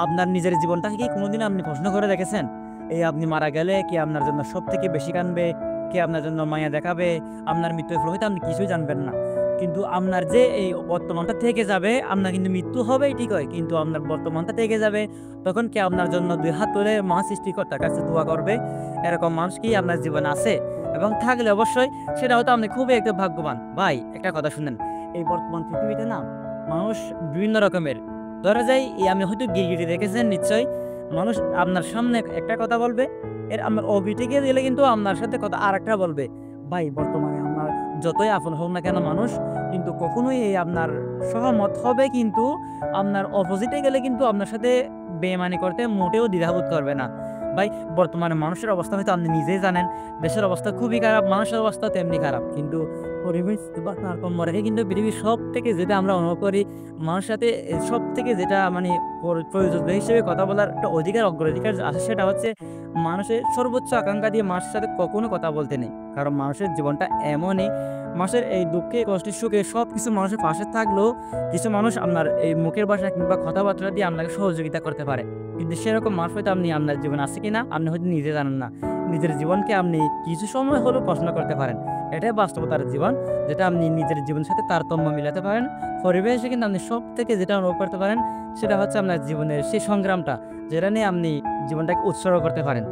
আপনার নিজের জীবনটাকে কি কোনোদিন আপনি প্রশ্ন করে দেখেছেন? এই আপনি মারা গেলে কে আপনার জন্য সবথেকে বেশি কাঁদবে? কে আপনার জন্য মায়া দেখাবে? আপনার মৃত্যুর পর হয়তো আপনি কিছুই জানবেন না। কিন্তু আপনার যে এই বর্তমানটা থেকে যাবে, আপনার কিন্তু মৃত্যু হবেই ঠিক হয়। কিন্তু আপনার বর্তমানটা থেকে যাবে, তখন কে আপনার জন্য ২ হাত তুলে মহান সৃষ্টিকর্তার কাছে দোয়া করবে? এরকম মানুষ কি আপনার জীবনে আছে? এবং থাকলে অবশ্যই সেটা হয়তো আপনি খুবই একটা ভাগ্যবান। ভাই একটা কথা শুনেন, এই বর্তমান পৃথিবীতে না মানুষ বিভিন্ন রকমের। ধরা যায় এই আমি হয়তো গিরগিটি দেখেছেন নিশ্চয়ই। মানুষ আপনার সামনে একটা কথা বলবে, আপনার অবিটিকে দিলে কিন্তু আপনার সাথে কথা আরেকটা বলবে। ভাই বর্তমানে আপনার যতই আপন হোক না কেন মানুষ, কিন্তু কখনোই এই আপনার সহমত হবে কিন্তু আপনার অপোজিটে গেলে কিন্তু আপনার সাথে বেইমানি করতে মোটেও দ্বিধাবোধ করবে না। ভাই বর্তমানে মানুষের অবস্থা হয়তো আপনি নিজেই জানেন। দেশের অবস্থা খুবই খারাপ, মানুষের অবস্থা তেমনি খারাপ। কিন্তু পরিবেশ বা তারতম্য রেখে কিন্তু পৃথিবীর সবথেকে যেটা আমরা অনুভব করি, মানুষের সাথে সবথেকে যেটা মানে প্রয়োজন হিসেবে কথা বলার একটা অগ্রাধিকার আছে সেটা হচ্ছে মানুষের সর্বোচ্চ আকাঙ্ক্ষা দিয়ে মানুষের সাথে কখনো কথা বলতে নেই। কারণ মানুষের জীবনটা এমনই, মানুষের এই দুঃখে, কষ্টে, সুখে সবকিছু মানুষের পাশে থাকলেও কিছু মানুষ আপনার এই মুখের ভাষা কিংবা কথাবার্তা দিয়ে আপনাকে সহযোগিতা করতে পারে। কিন্তু সেরকম মানুষ হয়তো আপনি আপনার জীবনে আছে কিনা আপনি হয়তো নিজে জানেন না। নিজের জীবনকে আপনি কিছু সময় হলেও প্রশ্ন করতে পারেন। এটাই বাস্তবতার জীবন, যেটা আপনি নিজের জীবনের সাথে তারতম্য মিলাতে পারেন। পরিবেশে কিন্তু আপনি সবথেকে যেটা অনুভব করতে পারেন সেটা হচ্ছে আপনার জীবনের সেই সংগ্রামটা, যেটা নিয়ে আপনি জীবনটাকে উৎসর্গ করতে পারেন।